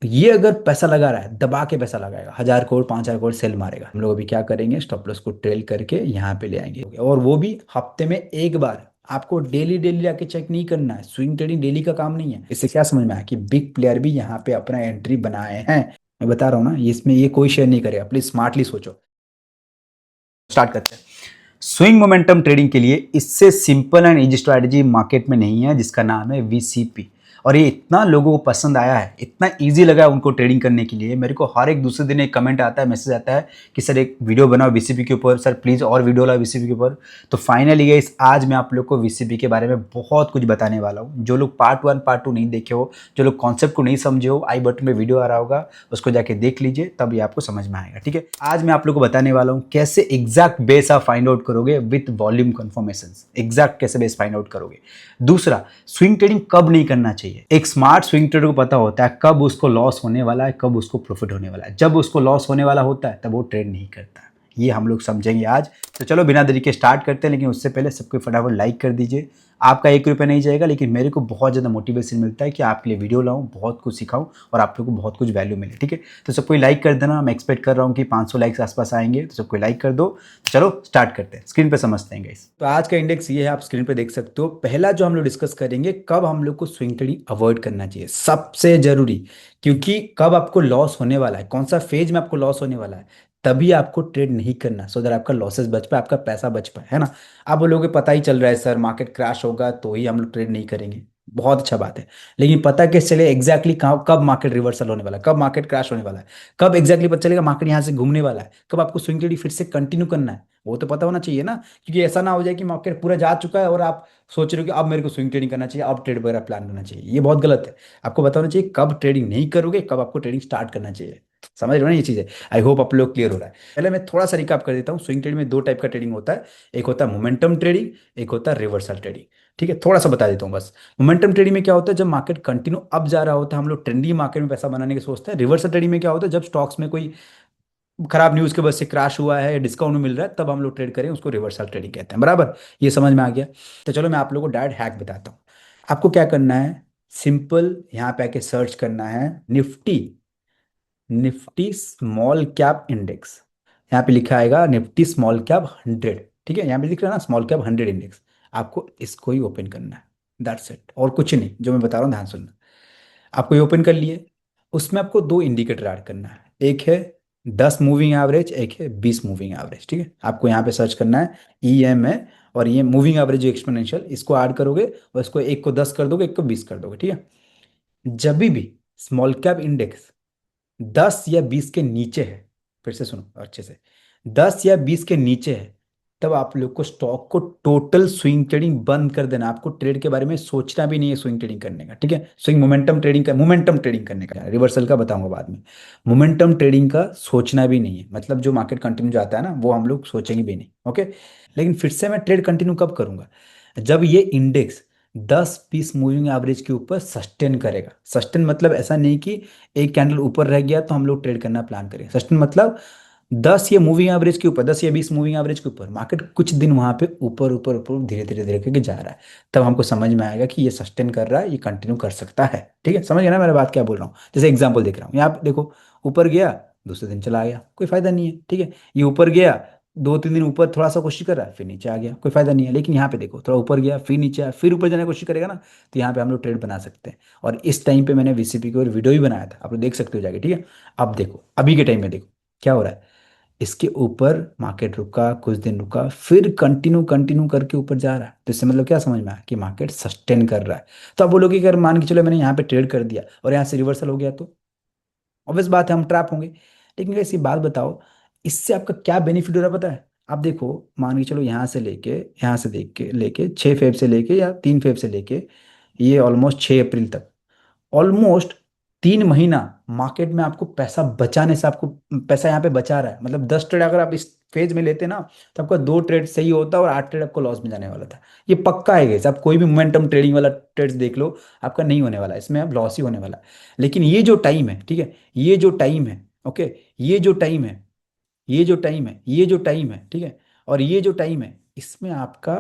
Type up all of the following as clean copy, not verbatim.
ये अगर पैसा लगा रहा है, दबा के पैसा लगाएगा, 1,000 करोड़ 5,000 करोड़ सेल मारेगा। हम लोग अभी क्या करेंगे, स्टॉप लॉस को ट्रेल करके यहाँ पे ले आएंगे, और वो भी हफ्ते में एक बार। आपको डेली डेली आके चेक नहीं करना है, स्विंग ट्रेडिंग डेली का काम नहीं है। इससे क्या समझ में आया कि बिग प्लेयर भी यहाँ पे अपना एंट्री बनाए हैं। मैं बता रहा हूँ ना, इसमें ये कोई शेयर नहीं करेगा, प्लीज स्मार्टली सोचो। स्टार्ट करते हैं। स्विंग मोमेंटम ट्रेडिंग के लिए इससे simple and easy strategy market में नहीं है, जिसका नाम है वीसीपी। और ये इतना लोगों को पसंद आया है, इतना इजी लगा है उनको ट्रेडिंग करने के लिए। मेरे को हर एक दूसरे दिन एक कमेंट आता है, मैसेज आता है कि सर एक वीडियो बनाओ वीसीपी के ऊपर, सर प्लीज़ और वीडियो लाओ वीसीपी के ऊपर। तो फाइनली गाइस, आज मैं आप लोग को वीसीपी के बारे में बहुत कुछ बताने वाला हूँ। जो लोग पार्ट 1 पार्ट 2 नहीं देखे हो, जो लोग कॉन्सेप्ट को नहीं समझे हो, आई बटन में वीडियो आ रहा होगा, उसको जाके देख लीजिए, तब ये आपको समझ में आएगा। ठीक है, आज मैं आप लोग को बताने वाला हूँ कैसे एग्जैक्ट बेस आप फाइंड आउट करोगे विथ वॉल्यूम कंफर्मेशन। एग्जैक्ट कैसे बेस फाइंड आउट करोगे। दूसरा, स्विंग ट्रेडिंग कब नहीं करना चाहिए। एक स्मार्ट स्विंग ट्रेडर को पता होता है कब उसको लॉस होने वाला है, कब उसको प्रॉफिट होने वाला है। जब उसको लॉस होने वाला होता है तब वो ट्रेड नहीं करता। ये हम लोग समझेंगे आज। तो चलो बिना देरी के स्टार्ट करते हैं, लेकिन उससे पहले सबको फटाफट लाइक कर दीजिए। आपका 1 रुपया नहीं जाएगा, लेकिन मेरे को बहुत ज़्यादा मोटिवेशन मिलता है कि आपके लिए वीडियो लाऊं, बहुत कुछ सिखाऊं और आप लोग को बहुत कुछ वैल्यू मिले। ठीक है, तो सबको लाइक कर देना। मैं एक्सपेक्ट कर रहा हूं कि 500 लाइक्स आसपास आएंगे, तो सबको लाइक कर दो। तो चलो स्टार्ट करते हैं, स्क्रीन पे समझते हैं गाइस। तो आज का इंडेक्स ये है, आप स्क्रीन पे देख सकते हो। पहला जो हम लोग डिस्कस करेंगे, कब हम लोग को स्विंग ट्रेडिंग अवॉइड करना चाहिए, सबसे जरूरी। क्योंकि कब आपको लॉस होने वाला है, कौन सा फेज में आपको लॉस होने वाला है, तभी आपको ट्रेड नहीं करना, सो दैट आपका लॉसेस बच पाए, आपका पैसा बच पाए, है ना। आप बोलोगे पता ही चल रहा है सर, मार्केट क्रैश होगा तो ही हम लोग ट्रेड नहीं करेंगे। बहुत अच्छा बात है, लेकिन पता कैसे चले एग्जैक्टली कहाँ, कब मार्केट रिवर्सल होने वाला है, कब मार्केट क्रैश होने वाला है, कब एग्जैक्टली पता चलेगा मार्केट यहाँ से घूमने वाला है, कब आपको स्विंग ट्रेडिंग फिर से कंटिन्यू करना है, वो तो पता होना चाहिए ना। क्योंकि ऐसा ना हो जाए कि मार्केट पूरा जा चुका है और आप सोच रहे हो कि अब मेरे को स्विंग ट्रेडिंग करना चाहिए, अब ट्रेड वगैरह प्लान करना चाहिए, ये बहुत गलत है। आपको बताना चाहिए कब ट्रेडिंग नहीं करोगे, कब आपको ट्रेडिंग स्टार्ट करना चाहिए। समझ रहे हो ना ये चीज़ है। आई होप आप लोग क्लियर हो रहा है। पहले मैं थोड़ा सा रिकाप कर देता हूँ। स्विंग ट्रेडिंग में दो टाइप का ट्रेडिंग होता है, एक होता है मोमेंटम ट्रेडिंग, एक होता है रिवर्सल ट्रेडिंग। ठीक है, थोड़ा सा बता देता हूँ बस। मोमेंटम ट्रेडिंग में क्या होता है, जब मार्केट कंटिन्यू अप जा रहा होता है, हम लोग ट्रेंडी मार्केट में पैसा बनाने की सोचते हैं। रिवर्सल ट्रेडिंग में क्या होता है, जब स्टॉक्स में कोई खराब न्यूज़ की वजह से क्रैश हुआ है, डिस्काउंट में मिल रहा है, तब हम लोग ट्रेड करें, उसको रिवर्सल ट्रेडिंग कहते हैं। बराबर, ये समझ में आ गया। तो चलो मैं आप लोगों को डायरेक्ट हैक बताता हूँ। आपको क्या करना है, सिंपल यहाँ पे आके सर्च करना है Nifty, Nifty small cap index. यहाँ पे लिखा आएगा निफ्टी स्मॉल कैप 100। ठीक है, यहाँ पे दिख रहा है ना स्मॉल कैप 100 इंडेक्स। आपको इसको ही ओपन करना है, दैट्स इट, और कुछ नहीं। जो मैं बता रहा हूँ ध्यान सुनना। आपको ये ओपन कर लिए, उसमें आपको दो इंडिकेटर ऐड करना है, एक है 10 मूविंग एवरेज, एक है 20 मूविंग एवरेज। ठीक है, आपको यहाँ पे सर्च करना है EMA, और ये मूविंग एवरेज एक्सपोनेंशियल, इसको ऐड करोगे और इसको एक को 10 कर दोगे, एक को 20 कर दोगे। ठीक है, जब भी स्मॉल कैप इंडेक्स 10 या 20 के नीचे है, फिर से सुनो अच्छे से, 10 या 20 के नीचे है, तब आप लोग को स्टॉक को टोटल स्विंग ट्रेडिंग बंद कर देना। आपको ट्रेड के बारे में सोचना भी नहीं है स्विंग ट्रेडिंग करने का। ठीक है, स्विंग मोमेंटम ट्रेडिंग का, मोमेंटम ट्रेडिंग करने का, रिवर्सल का बताऊंगा बाद में। मोमेंटम ट्रेडिंग का सोचना भी नहीं है, मतलब जो मार्केट कंटिन्यू जाता है ना, वो हम लोग सोचेंगे भी नहीं। ओके, लेकिन फिर से मैं ट्रेड कंटिन्यू कब करूंगा, जब ये इंडेक्स 10 20 मूविंग एवरेज के ऊपर सस्टेन करेगा। सस्टेन मतलब ऐसा नहीं कि एक कैंडल ऊपर रह गया तो हम लोग ट्रेड करना प्लान करें। सस्टेन मतलब 10 या 20 मूविंग एवरेज के ऊपर मार्केट कुछ दिन वहां पे ऊपर ऊपर ऊपर धीरे धीरे धीरे करके जा रहा है, तब हमको समझ में आएगा कि ये सस्टेन कर रहा है, ये कंटिन्यू कर सकता है। ठीक है, समझ गया ना मेरा बात क्या बोल रहा हूँ। जैसे एग्जांपल देख रहा हूँ, यहाँ पे देखो, ऊपर गया, दूसरे दिन चला गया, कोई फायदा नहीं है। ठीक है, ये ऊपर गया, 2 3 दिन ऊपर थोड़ा सा कोशिश कर रहा है, फिर नीचे आ गया, कोई फायदा नहीं है। लेकिन यहाँ पे देखो, थोड़ा ऊपर गया, फिर नीचे आया, फिर ऊपर जाने की कोशिश करेगा ना, तो यहाँ पे हम लोग ट्रेड बना सकते हैं। और इस टाइम पे मैंने वीसीपी की और वीडियो भी बनाया था, आप लोग देख सकते हो जाके। ठीक है, अब देखो अभी के टाइम में देखो क्या हो रहा है। इसके ऊपर मार्केट रुका, कुछ दिन रुका, फिर कंटिन्यू कंटिन्यू करके ऊपर जा रहा है। तो इससे मतलब क्या समझ में आया कि मार्केट सस्टेन कर रहा है। तो आप बोलोगे कि अगर मान के चलो मैंने यहाँ पे ट्रेड कर दिया और यहाँ से रिवर्सल हो गया, तो ऑब्वियस बात है हम ट्रैप होंगे। लेकिन ऐसी बात बताओ, इससे आपका क्या बेनिफिट हो रहा है पता है। आप देखो, मान के चलो यहाँ से लेके, यहाँ से देख के लेके 6 फेब से लेके या 3 फेब से लेके ये ऑलमोस्ट 6 अप्रैल तक, ऑलमोस्ट 3 महीना मार्केट में आपको पैसा बचाने से, आपको पैसा यहाँ पे बचा रहा है। मतलब 10 ट्रेड अगर आप इस फेज में लेते ना, तो आपका 2 ट्रेड सही होता और 8 ट्रेड आपको लॉस में जाने वाला था। ये पक्का है guys। आप कोई भी मोमेंटम ट्रेडिंग वाला ट्रेड्स देख लो, आपका नहीं होने वाला, इसमें आप लॉस ही होने वाला है। लेकिन ये जो टाइम है, ठीक है, ये जो टाइम है, ओके, ये जो टाइम है, ये जो टाइम है, ये जो टाइम है, ठीक है, और ये जो टाइम है, इसमें आपका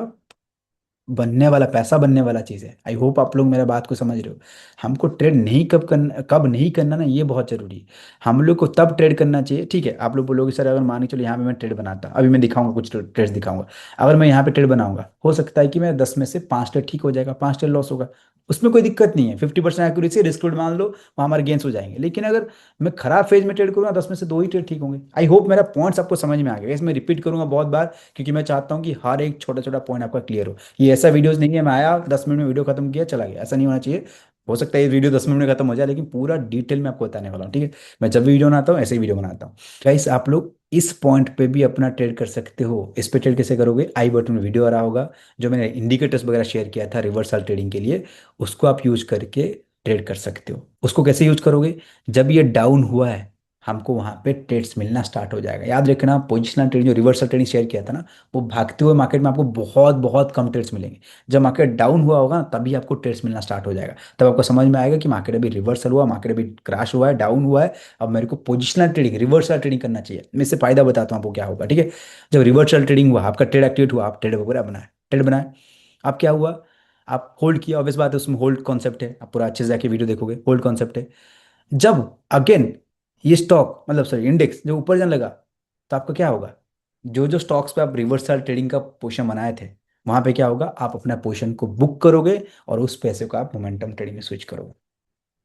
बनने वाला, पैसा बनने वाला चीज़ है। आई होप आप लोग मेरा बात को समझ रहे हो। हमको ट्रेड नहीं कब नहीं करना ना, ये बहुत जरूरी है। हम लोग को तब ट्रेड करना चाहिए, ठीक है। आप लोग बोलोगे सर अगर मान के चलो यहाँ पे मैं ट्रेड बनाता, अभी मैं दिखाऊंगा कुछ ट्रेड्स दिखाऊंगा। अगर मैं यहाँ पे ट्रेड बनाऊंगा, हो सकता है कि मैं 10 में से 5 ट्रेड ठीक हो जाएगा, 5 ट्रेड लॉस होगा। उसमें कोई दिक्कत नहीं है, 50% एक्यूरेसी, रिस्क मान लो, वहाँ हमारे गेंस हो जाएंगे। लेकिन अगर मैं खराब फेज में ट्रेड करूँगा, 10 में से 2 ही ट्रेड ठीक होंगे। आई होप मेरा पॉइंट्स आपको समझ में आ गया। इसमें रिपीट करूंगा बहुत बार, क्योंकि मैं चाहता हूँ कि हर एक छोटा छोटा पॉइंट आपका क्लियर हो। ये ऐसा वीडियोस नहीं है मैं आया 10 मिनट में वीडियो खत्म किया चला गया, ऐसा नहीं होना चाहिए। हो सकता है ये वीडियो 10 मिनट में खत्म हो जाए, लेकिन पूरा डिटेल में आपको बताने वाला हूँ, ठीक है। मैं जब भी वीडियो बनाता हूँ ऐसे ही वीडियो बनाता हूँ। गाइस आप लोग इस पॉइंट पे भी अपना ट्रेड कर सकते हो। इस पे ट्रेड कैसे करोगे, आई बटन में वीडियो आ रहा होगा, जो मैंने इंडिकेटर्स वगैरह शेयर किया था रिवर्सल ट्रेडिंग के लिए, उसको आप यूज करके ट्रेड कर सकते हो। उसको कैसे यूज करोगे, जब ये डाउन हुआ है, हमको वहां पे ट्रेड्स मिलना स्टार्ट हो जाएगा। याद रखना, पोजिशनल ट्रेडिंग जो रिवर्सल ट्रेडिंग शेयर किया था ना, वो भागते हुए मार्केट में आपको बहुत बहुत कम ट्रेड्स मिलेंगे। जब मार्केट डाउन हुआ होगा ना, तभी आपको ट्रेड्स मिलना स्टार्ट हो जाएगा। तब आपको समझ में आएगा कि मार्केट अभी रिवर्सल हुआ, मार्केट अभी क्रैश हुआ है, डाउन हुआ है। अब मेरे को पोजिशनल ट्रेडिंग, रिवर्सल ट्रेडिंग करना चाहिए। मैं इससे फायदा बताता हूँ आपको क्या होगा, ठीक है। जब रिवर्सल ट्रेडिंग हुआ, आपका ट्रेड एक्टिवेट हुआ, आप ट्रेड वगैरह बनाए, ट्रेड बनाए, अब क्या हुआ, आप होल्ड किया। ऑब्वियस बात है, उसमें होल्ड कॉन्सेप्ट है, आप पूरा अच्छे से जाके वीडियो देखोगे, होल्ड कॉन्सेप्ट है। जब अगेन ये स्टॉक, मतलब सॉरी इंडेक्स जो ऊपर जाने लगा, तो आपका क्या होगा, जो जो स्टॉक्स पे आप रिवर्सल ट्रेडिंग का पोजीशन बनाए थे, वहां पे क्या होगा, आप अपना पोजीशन को बुक करोगे और उस पैसे को आप मोमेंटम ट्रेडिंग में स्विच करोगे।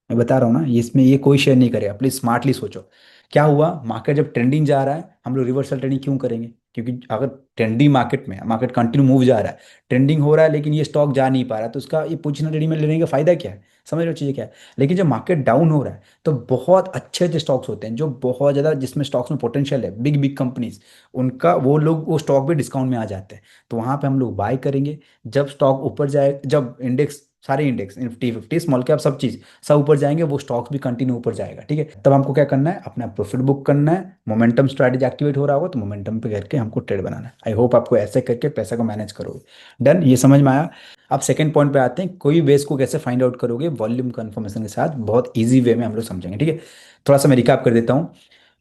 मैं बता रहा हूँ ना, ये इसमें ये कोई शेयर नहीं करेगा, प्लीज स्मार्टली सोचो। क्या हुआ, मार्केट जब ट्रेंडिंग जा रहा है, हम लोग रिवर्सल ट्रेडिंग क्यों करेंगे, क्योंकि अगर ट्रेंडिंग मार्केट में, मार्केट कंटिन्यू मूव जा रहा है, ट्रेंडिंग हो रहा है, लेकिन ये स्टॉक जा नहीं पा रहा, तो उसका ये पोजिशनल ट्रेडिंग में लेने का फायदा क्या है, समझ रहे हो चीज़ें क्या है। लेकिन जब मार्केट डाउन हो रहा है, तो बहुत अच्छे अच्छे स्टॉक्स होते हैं जो बहुत ज़्यादा, जिसमें स्टॉक्स में पोटेंशियल है, बिग बिग कंपनीज, उनका वो लोग वो स्टॉक भी डिस्काउंट में आ जाते हैं। तो वहां पे हम लोग बाय करेंगे। जब स्टॉक ऊपर जाए, जब इंडेक्स, सारे इंडेक्स, निफ्टी 50 स्मॉल कैप सब चीज सब ऊपर जाएंगे, वो स्टॉक्स भी कंटिन्यू ऊपर जाएगा, ठीक है। तब हमको क्या करना है, अपना प्रॉफिट बुक करना है। मोमेंटम स्ट्रैटेजी एक्टिवेट हो रहा होगा, तो मोमेंटम पे करके हमको ट्रेड बनाना है। आई होप आपको ऐसे करके पैसा को मैनेज करोगे। डन, ये समझ में आया। अब सेकंड पॉइंट पे आते हैं, कोई बेस को कैसे फाइंड आउट करोगे, वॉल्यूम कंफर्मेशन के साथ, बहुत ईजी वे में हम लोग समझेंगे, ठीक है। थोड़ा सा मैं रिकाप कर देता हूँ।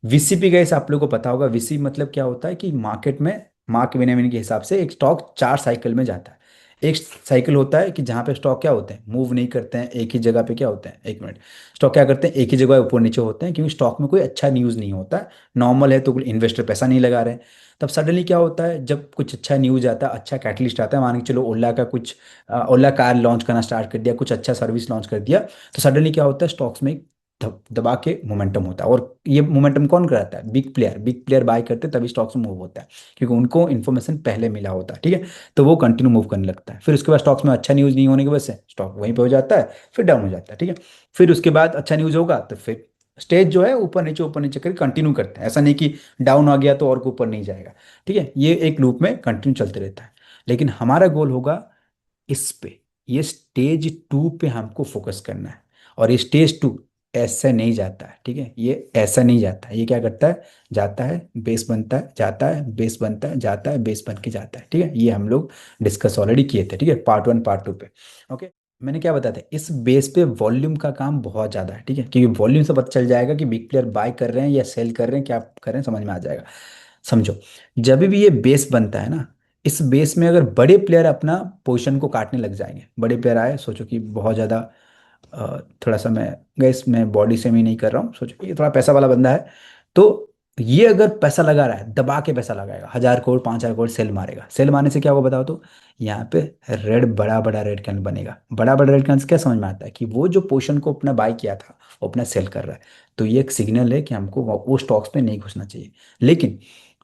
वीसीपी गैस आप लोगों को पता होगा, वीसी मतलब क्या होता है कि मार्केट में मार्क विनियमन के हिसाब से एक स्टॉक 4 साइकिल में जाता है। एक साइकिल होता है कि जहाँ पे स्टॉक क्या होते हैं, मूव नहीं करते हैं, एक ही जगह पे क्या होते हैं, एक मिनट, स्टॉक क्या करते हैं, एक ही जगह ऊपर नीचे होते हैं, क्योंकि स्टॉक में कोई अच्छा न्यूज़ नहीं होता है, नॉर्मल है, तो इन्वेस्टर पैसा नहीं लगा रहे हैं। तब सडनली क्या होता है, जब कुछ अच्छा न्यूज़ आता है, अच्छा कैटलिस्ट आता है, मान के चलो ओला का कुछ, ओला कार लॉन्च करना स्टार्ट कर दिया, कुछ अच्छा सर्विस लॉन्च कर दिया, तो सडनली क्या होता है, स्टॉक्स में दबा के मोमेंटम होता है। और ये मोमेंटम कौन कराता है, big player, big player buy करते हैं, तभी स्टॉक्स में मूव होता है, क्योंकि उनको इन्फॉर्मेशन पहले मिला होता है, ठीक है। तो वो कंटिन्यू मूव करने लगता है। फिर उसके बाद स्टॉक्स में अच्छा न्यूज़ नहीं होने की वजह से स्टॉक वहीं पे हो जाता है, फिर डाउन हो जाता है, ठीक है। फिर उसके बाद अच्छा न्यूज़ होगा, तो फिर स्टेज जो है ऊपर नीचे करके कंटिन्यू करते हैं। ऐसा नहीं कि डाउन आ गया तो और को ऊपर नहीं जाएगा, ठीक है। ये एक लूप में कंटिन्यू चलते रहता है। लेकिन हमारा गोल होगा इस पे, ये स्टेज 2 पे हमको फोकस करना है। और ये स्टेज 2 ऐसे नहीं जाता है, ठीक है। ये ऐसा नहीं जाता है, ये क्या करता है, जाता है, बेस बनता है, जाता है, बेस बनता है, जाता है, बेस बन के जाता है, ठीक है। ये हम लोग डिस्कस ऑलरेडी किए थे, ठीक है, पार्ट 1 पार्ट 2 पे। ओके, मैंने क्या बताया था, इस बेस पे वॉल्यूम का काम बहुत ज़्यादा है, ठीक है, क्योंकि वॉल्यूम से पता चल जाएगा कि बिग प्लेयर बाय कर रहे हैं या सेल कर रहे हैं, क्या कर रहे हैं, समझ में आ जाएगा। समझो, जब भी ये बेस बनता है ना, इस बेस में अगर बड़े प्लेयर अपना पोजीशन को काटने लग जाएंगे, बड़े प्लेयर आए, सोचो कि बहुत ज़्यादा, थोड़ा सा मैं गैस मैं बॉडी से भी नहीं कर रहा हूँ, सोचो कि ये थोड़ा पैसा वाला बंदा है, तो ये अगर पैसा लगा रहा है, दबा के पैसा लगाएगा, 1,000 करोड़ 5,000 करोड़ सेल मारेगा। सेल मारने से क्या होगा बताओ तो, यहाँ पे रेड, बड़ा बड़ा रेड कैंडल बनेगा। बड़ा बड़ा रेड कैंडल से क्या समझ में आता है कि वो जो पोजीशन को अपना बाय किया था, वो अपना सेल कर रहा है। तो ये एक सिग्नल है कि हमको वो स्टॉक्स पे नहीं घुसना चाहिए। लेकिन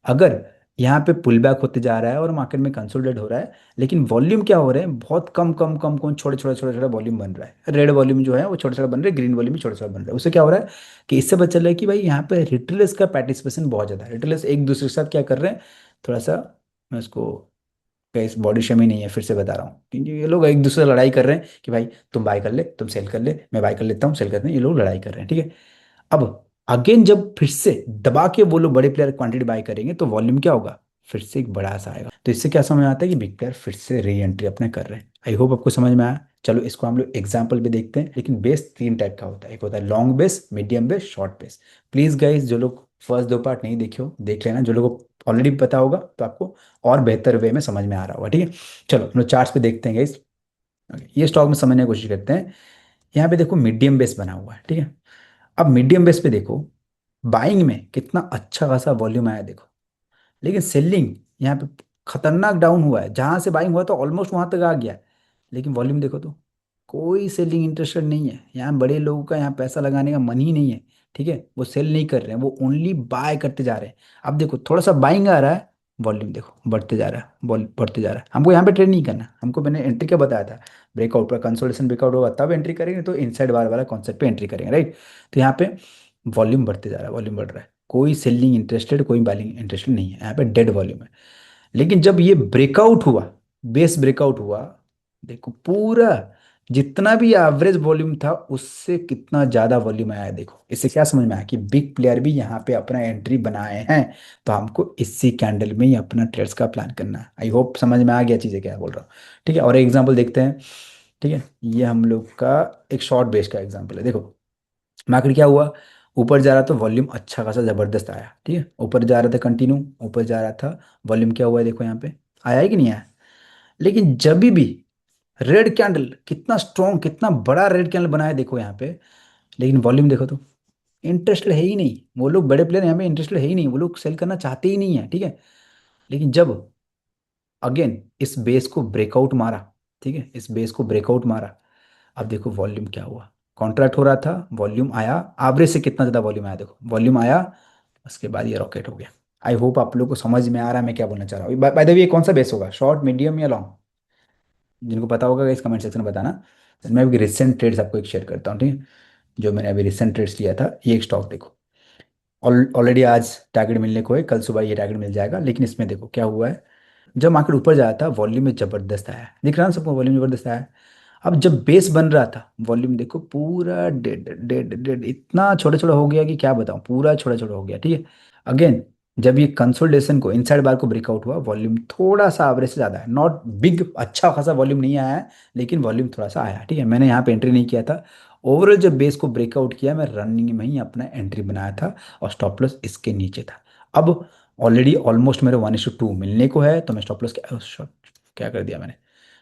अगर यहाँ पे पुल बैक होते जा रहा है और मार्केट में कंसोलिडेट हो रहा है, लेकिन वॉल्यूम क्या हो रहे हैं, बहुत कम कम कम कम, छोटे छोटे छोटे छोटे वॉल्यूम बन रहा है, रेड वॉल्यूम जो है वो छोटे छोटे बन रहे हैं, ग्रीन वॉल्यूम भी छोटे छोटे बन रहे हैं। उससे क्या हो रहा है कि इससे पता चल रहा है कि भाई यहाँ पे रिटेलर्स का पार्टिसिपेशन बहुत ज़्यादा है। रिटेलर्स एक दूसरे के साथ क्या कर रहे हैं, थोड़ा सा, मैं उसको, इस बॉडी शेम ही नहीं है, फिर से बता रहा हूँ, क्योंकि ये लोग एक दूसरे से लड़ाई कर रहे हैं कि भाई तुम बाय कर ले, तुम सेल कर ले, मैं बाय कर लेता हूँ, सेल करते हैं, ये लोग लड़ाई कर रहे हैं, ठीक है। अब अगेन जब फिर से दबा के वो लोग बड़े प्लेयर क्वांटिटी बाय करेंगे, तो वॉल्यूम क्या होगा, फिर से एक बड़ा सा आएगा। तो इससे क्या समझ में आता है कि बिग प्लेयर फिर से री एंट्री अपने कर रहे हैं। आई होप आपको समझ में आया। चलो इसको हम लोग एग्जाम्पल भी देखते हैं। लेकिन बेस 3 टाइप का होता है, एक होता है long base, medium base, short base. Please guys, जो लोग फर्स्ट 2 पार्ट नहीं देखे हो देख लेना, जो लोग ऑलरेडी पता होगा तो आपको और बेहतर वे में समझ में आ रहा होगा, ठीक है। चलो हम लोग चार्ट्स पे देखते हैं गाइस। ये स्टॉक में समझने की कोशिश करते हैं। यहाँ पे देखो मीडियम बेस बना हुआ है, ठीक है। अब मीडियम बेस पे देखो, बाइंग में कितना अच्छा खासा वॉल्यूम आया देखो, लेकिन सेलिंग यहाँ पे खतरनाक डाउन हुआ है। जहां से बाइंग हुआ तो ऑलमोस्ट वहां तक आ गया है, लेकिन वॉल्यूम देखो तो कोई सेलिंग इंटरेस्टेड नहीं है। यहाँ बड़े लोगों का यहाँ पैसा लगाने का मन ही नहीं है, ठीक है। वो सेल नहीं कर रहे हैं, वो ओनली बाय करते जा रहे हैं। अब देखो थोड़ा सा बाइंग आ रहा है, वॉल्यूम देखो बढ़ते जा रहा है, बॉल बढ़ते जा रहा है। हमको यहाँ पे ट्रेड नहीं करना, हमको मैंने एंट्री क्या बताया था, ब्रेकआउट पर कंसोलिडेशन ब्रेकआउट होगा तब एंट्री करेंगे, तो इनसाइड बार वाला कॉन्सेप्ट पे एंट्री करेंगे, राइट। तो यहाँ पे वॉल्यूम बढ़ते जा रहा है, वॉल्यूम बढ़ रहा है, कोई सेलिंग इंटरेस्टेड कोई बाइंग इंटरेस्टेड नहीं है, यहाँ पे डेड वॉल्यूम है। लेकिन जब ये ब्रेकआउट हुआ, बेस ब्रेकआउट हुआ, देखो पूरा जितना भी एवरेज वॉल्यूम था उससे कितना ज्यादा वॉल्यूम आया है। देखो इससे क्या समझ में आया कि बिग प्लेयर भी यहाँ पे अपना एंट्री बनाए हैं। तो हमको इसी कैंडल में ही अपना ट्रेड्स का प्लान करना है। आई होप समझ में आ गया चीज़ें क्या बोल रहा हूँ, ठीक है। और एक एग्जांपल देखते हैं, ठीक है। ये हम लोग का एक शॉर्ट बेस का एग्जांपल है। देखो मार्केट क्या हुआ, ऊपर जा रहा था, वॉल्यूम अच्छा खासा जबरदस्त आया, ठीक है। ऊपर जा रहा था कंटिन्यू, ऊपर जा रहा था, वॉल्यूम क्या हुआ है देखो यहाँ पे, आया है कि नहीं आया। लेकिन जब भी रेड कैंडल, कितना स्ट्रॉन्ग कितना बड़ा रेड कैंडल बनाया देखो यहाँ पे, लेकिन वॉल्यूम देखो तो इंटरेस्टेड है ही नहीं। वो लोग बड़े प्लेयर यहाँ पे इंटरेस्टेड है ही नहीं, वो लोग सेल करना चाहते ही नहीं है, ठीक है। लेकिन जब अगेन इस बेस को ब्रेकआउट मारा, ठीक है, इस बेस को ब्रेकआउट मारा, अब देखो वॉल्यूम क्या हुआ, कॉन्ट्रैक्ट हो रहा था, वॉल्यूम आया, एवरेज से कितना ज्यादा वॉल्यूम आया देखो, वॉल्यूम आया, उसके बाद ये रॉकेट हो गया। आई होप आप लोग को समझ में आ रहा है मैं क्या बोलना चाह रहा हूँ। बाय द वे ये कौन सा बेस होगा, शॉर्ट मीडियम या लॉन्ग, जिनको पता होगा इस कमेंट सेक्शन में बताना। तो मैं अभी रिसेंट ट्रेड्स आपको एक शेयर करता हूँ, ठीक है। जो मैंने अभी रिसेंट ट्रेड्स लिया था, ये एक स्टॉक देखो, ऑलरेडी आज टारगेट मिलने को है, कल सुबह ये टारगेट मिल जाएगा। लेकिन इसमें देखो क्या हुआ है, जब मार्केट ऊपर जाया था वॉल्यूम में जबरदस्त आया है, दिख रहा है ना सबको, वॉल्यूम जबरदस्त आया है। अब जब बेस बन रहा था, वॉल्यूम देखो पूरा डेड डेड डेड, इतना छोटा छोटा हो गया कि क्या बताऊं, पूरा छोटा छोटा हो गया, ठीक है। अगेन जब ये कंसोलिडेशन को इनसाइड बार को ब्रेकआउट हुआ, वॉल्यूम थोड़ा सा एवरेज से ज्यादा है, नॉट बिग, अच्छा खासा वॉल्यूम नहीं आया है, लेकिन वॉल्यूम थोड़ा सा आया, ठीक है। मैंने यहाँ पे एंट्री नहीं किया था। ओवरऑल जब बेस को ब्रेकआउट किया, मैं रनिंग में ही अपना एंट्री बनाया था, और स्टॉप लॉस इसके नीचे था। अब ऑलरेडी ऑलमोस्ट मेरे 1:2 मिलने को है, तो मैं स्टॉप लॉस क्या कर दिया मैंने,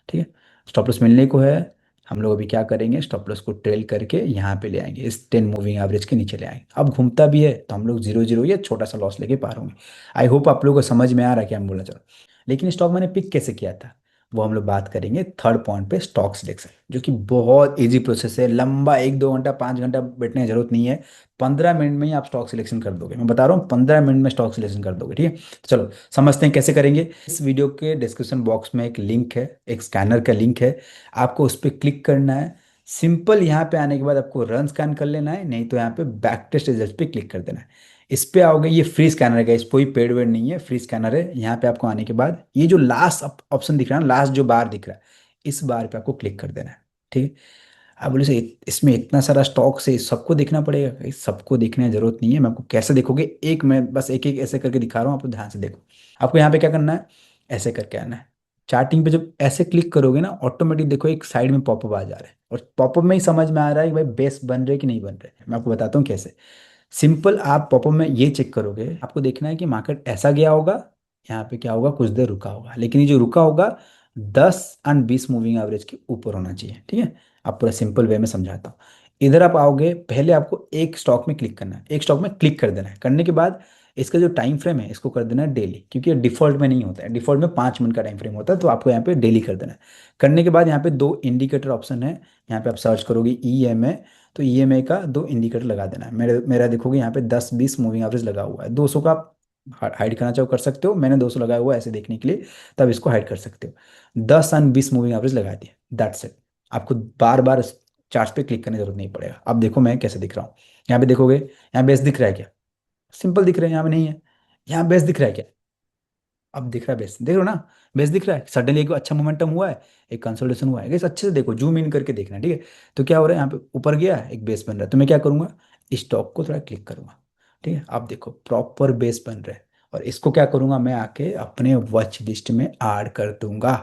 ठीक है। स्टॉप लॉस मिलने को है, हम लोग अभी क्या करेंगे, स्टॉप लॉस को ट्रेल करके यहाँ पे ले आएंगे, इस 10 मूविंग एवरेज के नीचे ले आएंगे। अब घूमता भी है तो हम लोग 0-0 या छोटा सा लॉस लेके पार होंगे। आई होप आप लोगों को समझ में आ रहा है क्या हम बोलना चाह रहे हैं। लेकिन स्टॉक मैंने पिक कैसे किया था, वो हम लोग बात करेंगे थर्ड पॉइंट पे, स्टॉक सिलेक्शन, जो कि बहुत ईजी प्रोसेस है, लंबा 1-2 घंटा 5 घंटा बैठने की जरूरत नहीं है। 15 मिनट में ही आप स्टॉक सिलेक्शन कर दोगे, मैं बता रहा हूँ 15 मिनट में स्टॉक सिलेक्शन कर दोगे, ठीक है। तो चलो समझते हैं कैसे करेंगे। इस वीडियो के डिस्क्रिप्शन बॉक्स में एक लिंक है, एक स्कैनर का लिंक है, आपको उस पर क्लिक करना है। सिंपल यहाँ पे आने के बाद आपको रन स्कैन कर लेना है, नहीं तो यहाँ पे बैक टेस्ट रिजल्ट पे क्लिक कर देना है। इस पे आओगे, ये फ्री स्कैनर है, इस कोई पेड वेड नहीं है, फ्री स्कैनर है। यहाँ पे आपको आने के बाद ये जो लास्ट ऑप्शन दिख रहा है ना, लास्ट जो बार दिख रहा है, इस बार पे आपको क्लिक कर देना है, ठीक है। आप बोले से इसमें इतना सारा स्टॉक से सबको देखना पड़ेगा, इस सबको देखने की जरूरत नहीं है। मैं आपको कैसे देखोगे, एक मैं बस एक एक ऐसे करके दिखा रहा हूँ, आपको ध्यान से देखो। आपको यहाँ पे क्या करना है, ऐसे करके आना है। चार्टिंग पे जब ऐसे क्लिक करोगे ना, ऑटोमेटिक देखो एक साइड में पॉपअप आ जा रहा है, और पॉपअप में ही समझ में आ रहा है कि भाई बेस बन रहे कि नहीं बन रहे। मैं आपको बताता हूँ कैसे। सिंपल आप पॉपअप में ये चेक करोगे, आपको देखना है कि मार्केट ऐसा गया होगा, यहाँ पे क्या होगा, कुछ देर रुका होगा, लेकिन ये जो रुका होगा 10 और 20 मूविंग एवरेज के ऊपर होना चाहिए, ठीक है। आप पूरा सिंपल वे में समझाता हूँ। इधर आप आओगे, पहले आपको एक स्टॉक में क्लिक करना है, एक स्टॉक में क्लिक कर देना है। करने के बाद इसका जो टाइम फ्रेम है इसको कर देना है डेली, क्योंकि ये डिफॉल्ट में नहीं होता है, डिफॉल्ट में 5 मिनट का टाइम फ्रेम होता है, तो आपको यहाँ पे डेली कर देना है। करने के बाद यहाँ पे दो इंडिकेटर ऑप्शन है, यहाँ पे आप सर्च करोगे EMA, तो EMA का दो इंडिकेटर लगा देना है। मेरा देखोगे यहाँ पे 10-20 मूविंग एवरेज लगा हुआ है। 200 का आप हाइड करना चाहो कर सकते हो, मैंने 200 लगाया हुआ है ऐसे देखने के लिए, तब इसको हाइड कर सकते हो। 10 और 20 मूविंग एवरेज लगा दिए, दैट्स इट। आपको बार बार चार्ट पे क्लिक करने की जरूरत नहीं पड़ेगा। अब देखो मैं कैसे दिख रहा हूँ, यहाँ पे देखोगे, यहाँ बेस दिख रहा है क्या, सिंपल दिख रहा है, यहाँ पे नहीं है। यहाँ बेस दिख रहा है क्या, अब दिख रहा है बेस, देख रहे हो ना, बेस दिख रहा है। सडनली एक अच्छा मोमेंटम हुआ है, एक कंसोलिडेशन हुआ है, guys, अच्छे से देखो, जूम इन करके देखना, ठीक है। तो क्या हो रहा है, यहाँ पे ऊपर गया एक बेस बन रहा है, तो मैं क्या करूंगा, स्टॉक को थोड़ा क्लिक करूंगा, ठीक है। आप देखो प्रॉपर बेस बन रहा है, और इसको क्या करूंगा, मैं आके अपने वॉच लिस्ट में ऐड कर दूंगा।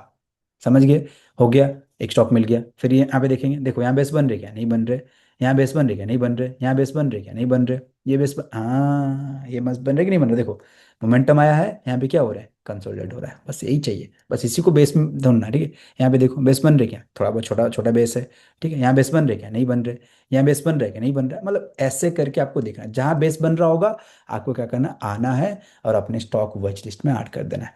समझ गए, हो गया, एक स्टॉक मिल गया। फिर ये यहाँ पे देखेंगे, देखो यहाँ बेस बन रहे क्या, नहीं बन रहे। यहाँ बेस बन रहे क्या, नहीं बन रहे। यहाँ बेस बन रहे क्या, नहीं बन रहे। ये हाँ, ये मस्त बन रहे कि नहीं बन रहे, देखो मोमेंटम आया है, यहाँ पे क्या हो रहा है, कंसोलिडेट हो रहा है, बस यही चाहिए, बस इसी को बेस में ढूंढना है, ठीक है। यहाँ पे देखो बेस बन रहे क्या, थोड़ा बहुत छोटा छोटा बेस है, ठीक है। यहाँ बेस बन रहे क्या, नहीं बन रहे। यहाँ बेस बन रहे क्या, नहीं बन रहा, मतलब ऐसे करके आपको देखना है, जहाँ बेस बन रहा होगा आपको क्या करना, आना है और अपने स्टॉक वॉच लिस्ट में ऐड कर देना है।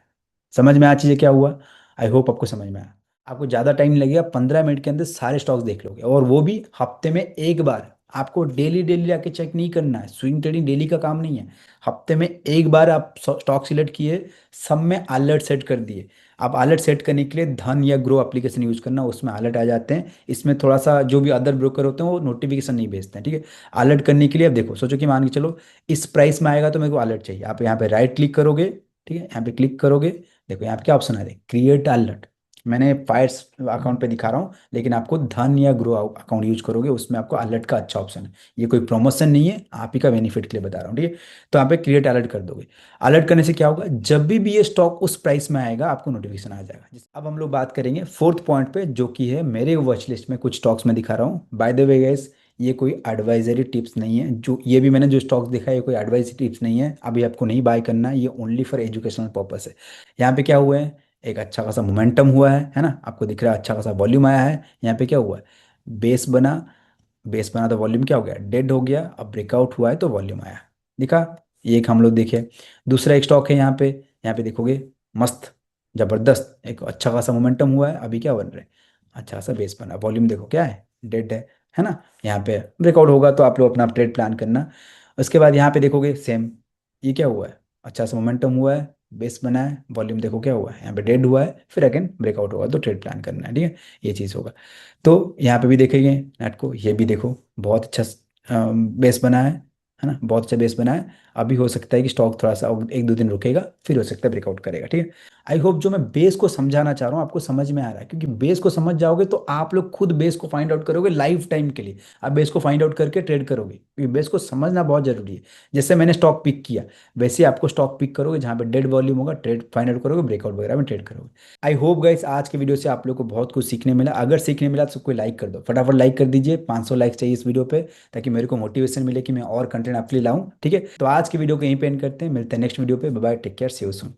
समझ में आ चीज़ें क्या हुआ, आई होप आपको समझ में आया। आपको ज़्यादा टाइम नहीं लगेगा, 15 मिनट के अंदर सारे स्टॉक्स देख लोगे, और वो भी हफ्ते में एक बार। आपको डेली डेली आके चेक नहीं करना है, स्विंग ट्रेडिंग डेली का काम नहीं है। हफ्ते में एक बार आप स्टॉक सिलेक्ट किए, सब में अलर्ट सेट कर दिए। आप अलर्ट सेट करने के लिए धन या ग्रो एप्लीकेशन यूज करना, उसमें अलर्ट आ जाते हैं। इसमें थोड़ा सा जो भी अदर ब्रोकर होते हैं वो नोटिफिकेशन नहीं भेजते हैं, ठीक है। अलर्ट करने के लिए अब देखो, सोचो कि मान के चलो इस प्राइस में आएगा तो मेरे को अलर्ट चाहिए, आप यहाँ पे राइट क्लिक करोगे, ठीक है, यहाँ पे क्लिक करोगे। देखो यहाँ पे क्या ऑप्शन आ रहा है, क्रिएट अलर्ट। मैंने फायर्स अकाउंट पे दिखा रहा हूँ, लेकिन आपको धन या ग्रो अकाउंट यूज करोगे, उसमें आपको अलर्ट का अच्छा ऑप्शन है। ये कोई प्रमोशन नहीं है, आप ही का बेनिफिट के लिए बता रहा हूँ, ठीक है। तो यहाँ पे क्रिएट अलर्ट कर दोगे। अलर्ट करने से क्या होगा, जब भी ये स्टॉक उस प्राइस में आएगा आपको नोटिफिकेशन आ जाएगा। अब हम लोग बात करेंगे फोर्थ पॉइंट पे, जो कि है मेरे वॉच लिस्ट में कुछ स्टॉक्स में दिखा रहा हूँ। बाय द वे गाइस, ये कोई एडवाइजरी टिप्स नहीं है, जो ये भी मैंने जो स्टॉक्स देखा है ये कोई एडवाइजरी टिप्स नहीं है, अभी आपको नहीं बाय करना है, ये ओनली फॉर एजुकेशनल पर्पस है। यहाँ पे क्या हुआ है, एक अच्छा खासा मोमेंटम हुआ है ना, आपको दिख रहा है, अच्छा खासा वॉल्यूम आया है। यहाँ पे क्या हुआ है, बेस बना, बेस बना तो वॉल्यूम क्या हो गया, डेड हो गया, अब ब्रेकआउट हुआ है तो वॉल्यूम आया, दिखा। ये एक हम लोग देखे। दूसरा एक स्टॉक है यहाँ पे देखोगे, मस्त जबरदस्त एक अच्छा खासा मोमेंटम हुआ है, अभी क्या बन रहा है, अच्छा खासा बेस बना, वॉल्यूम देखो क्या है, डेड है ना। यहाँ पे ब्रेकआउट होगा तो आप लोग अपना ट्रेड प्लान करना। उसके बाद यहाँ पे देखोगे सेम, ये क्या हुआ है, अच्छा सा मोमेंटम हुआ है, बेस बना है, वॉल्यूम देखो क्या हुआ है, यहाँ पे डेड हुआ है, फिर अगेन ब्रेकआउट होगा तो ट्रेड प्लान करना है, ठीक है। ये चीज़ होगा। तो यहाँ पे भी देखेंगे नेट को, ये भी देखो बहुत अच्छा बेस बना है ना, बहुत अच्छा बेस बना है। अभी हो सकता है कि स्टॉक थोड़ा सा और एक दो दिन रुकेगा, फिर हो सकता है ब्रेकआउट करेगा, ठीक है। आई होप जो मैं बेस को समझाना चाह रहा हूँ आपको समझ में आ रहा है, क्योंकि बेस को समझ जाओगे तो आप लोग खुद बेस को फाइंड आउट करोगे लाइफ टाइम के लिए। आप बेस को फाइंड आउट करके ट्रेड करोगे, क्योंकि बेस को समझना बहुत जरूरी है। जैसे मैंने स्टॉक पिक किया, वैसे ही आपको स्टॉक पिक करोगे, जहाँ पे डेड वॉल्यूम होगा ट्रेड फाइंड आउट करोगे, ब्रेकआउट वगैरह में ट्रेड करोगे। आई होप गाइस आज के वीडियो से आप लोग को बहुत कुछ सीखने मिला। अगर सीखने मिला तो कोई लाइक कर दो, फटाफट लाइक कर दीजिए, 500 लाइक चाहिए इस वीडियो पे, ताकि मेरे को मोटिवेशन मिले कि मैं और कंटेंट आपके लिए लाऊं, ठीक है। तो आज की वीडियो को यहीं पे एंड करते हैं, मिलते हैं नेक्स्ट वीडियो पे, bye bye, take care, see you soon.